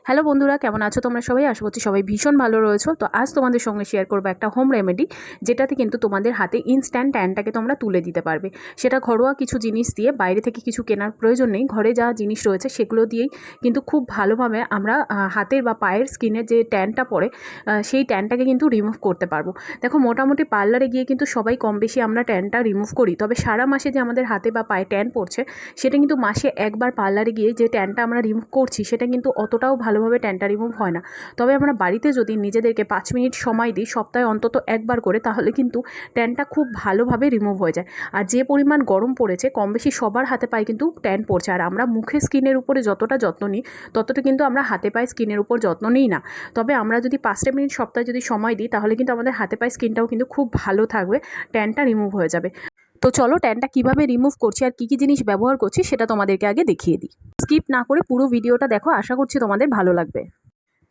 Hello বন্ধুরা, কেমন আছো তোমরা সবাই? আশা করছি সবাই ভীষণ ভালো রয়েছো। তো আজ তোমাদের সঙ্গে শেয়ার করবো একটা হোম রেমেডি, যেটাতে কিন্তু তোমাদের হাতে ইনস্ট্যান্ট ট্যানটাকে তোমরা তুলে দিতে পারবে। সেটা ঘরোয়া কিছু জিনিস দিয়ে, বাইরে থেকে কিছু কেনার প্রয়োজন নেই। ঘরে যা জিনিস রয়েছে সেগুলো দিয়েই কিন্তু খুব ভালোভাবে আমরা হাতের বা পায়ের স্কিনে যে ট্যানটা পড়ে সেই ট্যানটাকে কিন্তু রিমুভ করতে পারবো। দেখো, মোটামুটি পার্লারে গিয়ে কিন্তু সবাই কম বেশি আমরা ট্যানটা রিমুভ করি, তবে সারা মাসে যে আমাদের হাতে বা পায়ে ট্যান পড়ছে সেটা কিন্তু মাসে একবার পার্লারে গিয়ে যে ট্যানটা আমরা রিমুভ করছি সেটা কিন্তু অতটাও ভালোভাবে ট্যানটা রিমুভ হয় না। তবে আমরা বাড়িতে যদি নিজেদেরকে 5 মিনিট সময় দিই, সপ্তাহে অন্তত একবার করে, তাহলে কিন্তু ট্যানটা খুব ভালোভাবে রিমুভ হয়ে যায়। আর যে পরিমাণ গরম পড়েছে, কম বেশি সবার হাতে পায়ে কিন্তু ট্যান পড়ছে। আর আমরা মুখে স্কিনের উপরে যতটা যত্ন নিই, ততটা কিন্তু আমরা হাতে পায়ে স্কিনের উপর যত্ন নিই না। তবে আমরা যদি 5টা মিনিট সপ্তাহে যদি সময় দিই, তাহলে কিন্তু আমাদের হাতে পায়ে স্কিনটাও কিন্তু খুব ভালো থাকবে, ট্যানটা রিমুভ হয়ে যাবে। তো চলো, ট্যানটা কীভাবে রিমুভ করছি আর কী কী জিনিস ব্যবহার করছি সেটা তোমাদেরকে আগে দেখিয়ে দিই। স্কিপ না করে পুরো ভিডিওটা দেখো, আশা করছি তোমাদের ভালো লাগবে।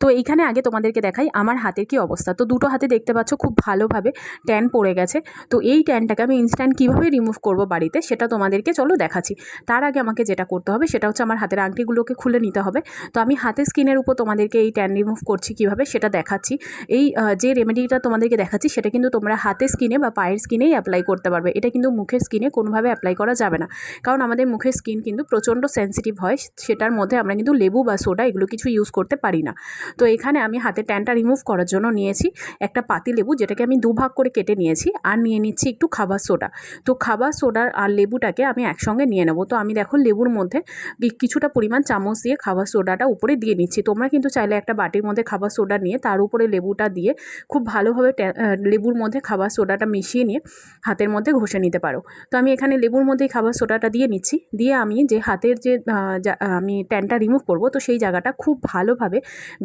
তো এইখানে আগে তোমাদেরকে দেখাই আমার হাতের কি অবস্থা। তো দুটো হাতে দেখতে পাচ্ছ খুব ভালোভাবে ট্যান পড়ে গেছে। তো এই ট্যানটাকে আমি ইনস্ট্যান্ট কীভাবে রিমুভ করব বাড়িতে, সেটা তোমাদেরকে চলো দেখাচ্ছি। তার আগে আমাকে যেটা করতে হবে সেটা হচ্ছে আমার হাতের আংটিগুলোকে খুলে নিতে হবে। তো আমি হাতের স্কিনের উপর তোমাদেরকে এই ট্যান রিমুভ করছি কীভাবে সেটা দেখাচ্ছি। এই যে রেমেডিটা তোমাদেরকে দেখাচ্ছি সেটা কিন্তু তোমরা হাতের স্কিনে বা পায়ের স্কিনেই অ্যাপ্লাই করতে পারবে। এটা কিন্তু মুখের স্কিনে কোনোভাবে অ্যাপ্লাই করা যাবে না, কারণ আমাদের মুখের স্কিন কিন্তু প্রচণ্ড সেন্সিটিভ হয়। সেটার মধ্যে আমরা কিন্তু লেবু বা সোডা এগুলো কিছু ইউজ করতে পারি না। তো এখানে আমি হাতে ট্যানটা রিমুভ করার জন্য নিয়েছি একটা পাতিলেবু, যেটাকে আমি দুভাগ করে কেটে নিয়েছি, আর নিয়ে নিচ্ছি একটু খাবার সোডা। তো খাবার সোডার আর লেবুটাকে আমি একসঙ্গে নিয়ে নেব। তো আমি দেখো লেবুর মধ্যে কিছুটা পরিমাণ চামচ দিয়ে খাবার সোডাটা উপরে দিয়ে নিচ্ছি। তোমরা কিন্তু চাইলে একটা বাটির মধ্যে খাবার সোডা নিয়ে তার উপরে লেবুটা দিয়ে খুব ভালোভাবে লেবুর মধ্যে খাবার সোডাটা মিশিয়ে নিয়ে হাতের মধ্যে ঘষে নিতে পারো। তো আমি এখানে লেবুর মধ্যেই খাবার সোডাটা দিয়ে নিচ্ছি। দিয়ে আমি যে হাতের যে আমি ট্যানটা রিমুভ করব, তো সেই জায়গাটা খুব ভালোভাবে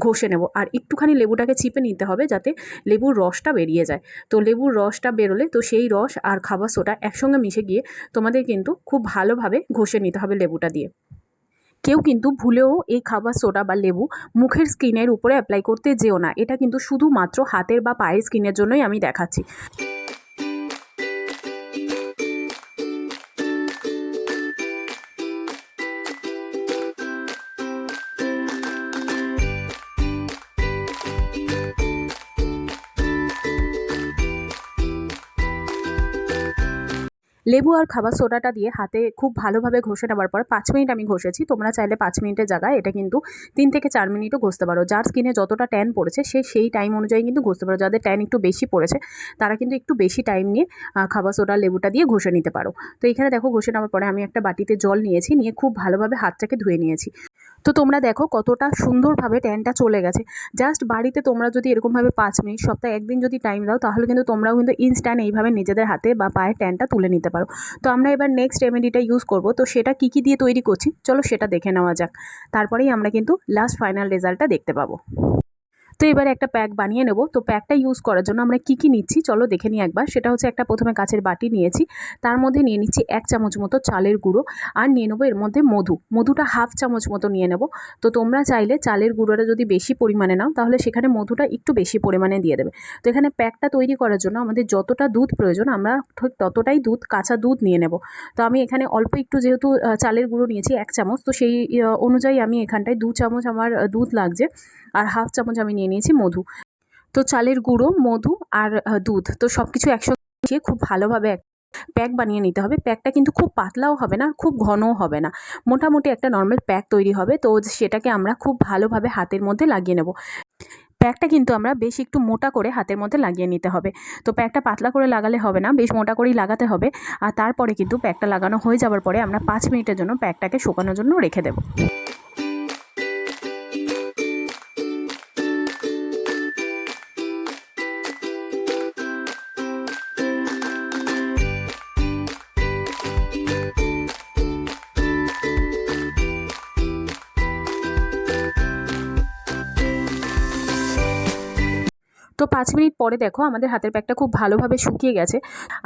ঘষে নেব। আর একটুখানি লেবুটাকে চিপে নিতে হবে যাতে লেবুর রসটা বেরিয়ে যায়। তো লেবুর রসটা বেরোলে তো সেই রস আর খাবার সোডা একসঙ্গে মিশে গিয়ে তোমাদের কিন্তু খুব ভালোভাবে ঘষে নিতে হবে লেবুটা দিয়ে। কেউ কিন্তু ভুলেও এই খাবার সোডা বা লেবু মুখের স্কিনের উপরে অ্যাপ্লাই করতে যেও না। এটা কিন্তু শুধুমাত্র হাতের বা পায়ের স্কিনের জন্যই আমি দেখাচ্ছি। লেবু আর খাবার সোডাটা দিয়ে হাতে খুব ভালোভাবে ঘষে নেওয়ার পর 5 মিনিট আমি ঘষেছি। তোমরা চাইলে 5 মিনিটের জায়গায় এটা কিন্তু 3 থেকে 4 মিনিটও ঘষতে পারো। যার স্কিনে যতটা ট্যান পড়েছে সেই টাইম অনুযায়ী কিন্তু ঘষতে পারো। যাদের ট্যান একটু বেশি পড়েছে তারা কিন্তু একটু বেশি টাইম নিয়ে খাবার সোডা লেবুটা দিয়ে ঘষে নিতে পারো। তো এখানে দেখো, ঘষে নেওয়ার পরে আমি একটা বাটিতে জল নিয়েছি, নিয়ে খুব ভালোভাবে হাতটাকে ধুয়ে নিয়েছি। তো তোমরা দেখো কতটা সুন্দরভাবে ট্যানটা চলে গেছে। জাস্ট বাড়িতে তোমরা যদি এরকমভাবে 5 মিনিট সপ্তাহে একদিন যদি টাইম দাও, তাহলে কিন্তু তোমরাও কিন্তু ইনস্ট্যান্ট এইভাবে নিজেদের হাতে বা পায়ের ট্যানটা তুলে নিতে পারো। তো আমরা এবার নেক্সট রেমেডিটা ইউজ করব। তো সেটা কী কী দিয়ে তৈরি করছি চলো সেটা দেখে নেওয়া যাক। তারপরেই আমরা কিন্তু লাস্ট ফাইনাল রেজাল্টটা দেখতে পাবো। তো এবারে একটা প্যাক বানিয়ে নেব। তো প্যাকটা ইউজ করার জন্য আমরা কী কী নিচ্ছি চলো দেখে নিই একবার। সেটা হচ্ছে একটা প্রথমে কাচের বাটি নিয়েছি, তার মধ্যে নিয়ে নিচ্ছি 1 চামচ মতো চালের গুঁড়ো, আর নিয়ে নেবো এর মধ্যে মধুটা হাফ চামচ মতো নিয়ে নেব। তো তোমরা চাইলে চালের গুঁড়োটা যদি বেশি পরিমাণে নাও, তাহলে সেখানে মধুটা একটু বেশি পরিমাণে দিয়ে দেবে। তো এখানে প্যাকটা তৈরি করার জন্য আমাদের যতটা দুধ প্রয়োজন আমরা ঠিক ততটাই কাঁচা দুধ নিয়ে নেব। তো আমি এখানে অল্প একটু, যেহেতু চালের গুঁড়ো নিয়েছি 1 চামচ, তো সেই অনুযায়ী আমি এখানটায় 2 চামচ আমার দুধ লাগছে, আর হাফ চামচ আমি নিয়ে নিয়েছি মধু। তো চালের গুঁড়ো, মধু আর দুধ, তো সব কিছু একসঙ্গে মিশিয়ে খুব ভালোভাবে প্যাক বানিয়ে নিতে হবে। প্যাকটা কিন্তু খুব পাতলাও হবে না, খুব ঘনও হবে না, মোটামুটি একটা নর্মাল প্যাক তৈরি হবে। তো সেটাকে আমরা খুব ভালোভাবে হাতের মধ্যে লাগিয়ে নেব। প্যাকটা কিন্তু আমরা বেশ একটু মোটা করে হাতের মধ্যে লাগিয়ে নিতে হবে। তো প্যাকটা পাতলা করে লাগালে হবে না, বেশ মোটা করেই লাগাতে হবে। আর তারপরে কিন্তু প্যাকটা লাগানো হয়ে যাওয়ার পরে আমরা 5 মিনিটের জন্য প্যাকটাকে শুকানোর জন্য রেখে দেবো। তো 5 মিনিট পরে দেখো আমাদের হাতের প্যাকটা খুব ভালোভাবে শুকিয়ে গেছে।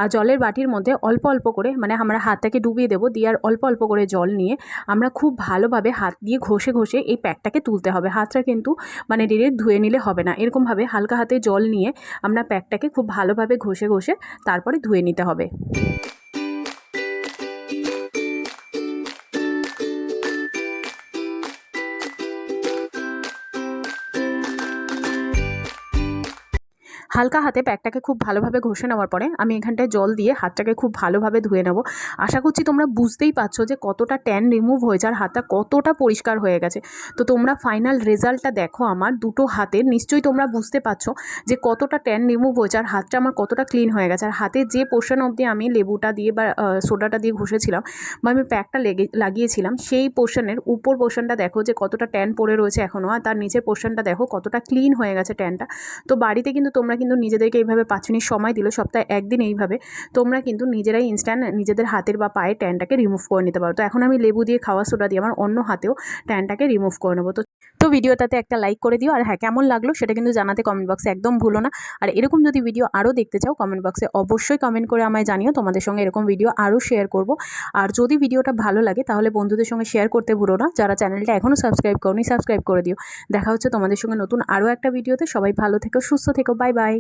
আর জলের বাটির মধ্যে অল্প অল্প করে, মানে আমরা হাতটাকে ডুবিয়ে দেবো, দিয়ে আর অল্প অল্প করে জল নিয়ে আমরা খুব ভালোভাবে হাত দিয়ে ঘষে ঘষে এই প্যাকটাকে তুলতে হবে। হাতটা কিন্তু মানে ডিরেক্ট ধুয়ে নিলে হবে না, এরকমভাবে হালকা হাতে জল নিয়ে আমরা প্যাকটাকে খুব ভালোভাবে ঘষে ঘষে তারপরে ধুয়ে নিতে হবে। হালকা হাতে প্যাকটাকে খুব ভালোভাবে ঘষে নেওয়ার পরে আমি এখানটায় জল দিয়ে হাতটাকে খুব ভালোভাবে ধুয়ে নেব। আশা করছি তোমরা বুঝতেই পারছো যে কতটা ট্যান রিমুভ হয়েছে আর হাতটা কতটা পরিষ্কার হয়ে গেছে। তো তোমরা ফাইনাল রেজাল্টটা দেখো আমার দুটো হাতে, নিশ্চয়ই তোমরা বুঝতে পারছো যে কতটা ট্যান রিমুভ হয়েছে আর হাতটা আমার কতটা ক্লিন হয়ে গেছে। আর হাতে যে পোর্শন অবধি আমি লেবুটা দিয়ে বা সোডাটা দিয়ে ঘষেছিলাম বা আমি প্যাকটা লাগিয়েছিলাম, সেই পোর্শনের উপর পোর্শনটা দেখো যে কতটা ট্যান পড়ে রয়েছে এখনও, আর তার নিচের পোর্শনটা দেখো কতটা ক্লিন হয়ে গেছে ট্যানটা। তো বাড়িতে কিন্তু তোমরা কিন্তু নিজেদেরকে এইভাবে 5 মিনিট সময় দিলে, সপ্তাহে একদিন এইভাবে তোমরা কিন্তু নিজেরাই ইনস্ট্যান্ট নিজেদের হাতের বা পায়ের ট্যানটাকে রিমুভ করে নিতে পারো। তো এখন আমি লেবু দিয়ে খাওয়া সোডা দিয়ে আমার অন্য হাতেও ট্যানটাকে রিমুভ করে নেবো। তো ভিডিওটাতে একটা লাইক করে দিও, আর হ্যাঁ, কেমন লাগলো সেটা কিন্তু জানাতে কমেন্ট বক্সে একদম ভুলো না। আর এরকম যদি ভিডিও আরও দেখতে চাও কমেন্ট বক্সে অবশ্যই কমেন্ট করে আমায় জানিও, তোমাদের সঙ্গে এরকম ভিডিও আরও শেয়ার করব। আর যদি ভিডিওটা ভালো লাগে তাহলে বন্ধুদের সঙ্গে শেয়ার করতে ভুলো না। যারা চ্যানেলটা এখনও সাবস্ক্রাইব করোনি সাবস্ক্রাইব করে দিও। দেখা হচ্ছে তোমাদের সঙ্গে নতুন আরও একটা ভিডিওতে। সবাই ভালো থেকো, সুস্থ থেকো, বাই বাই।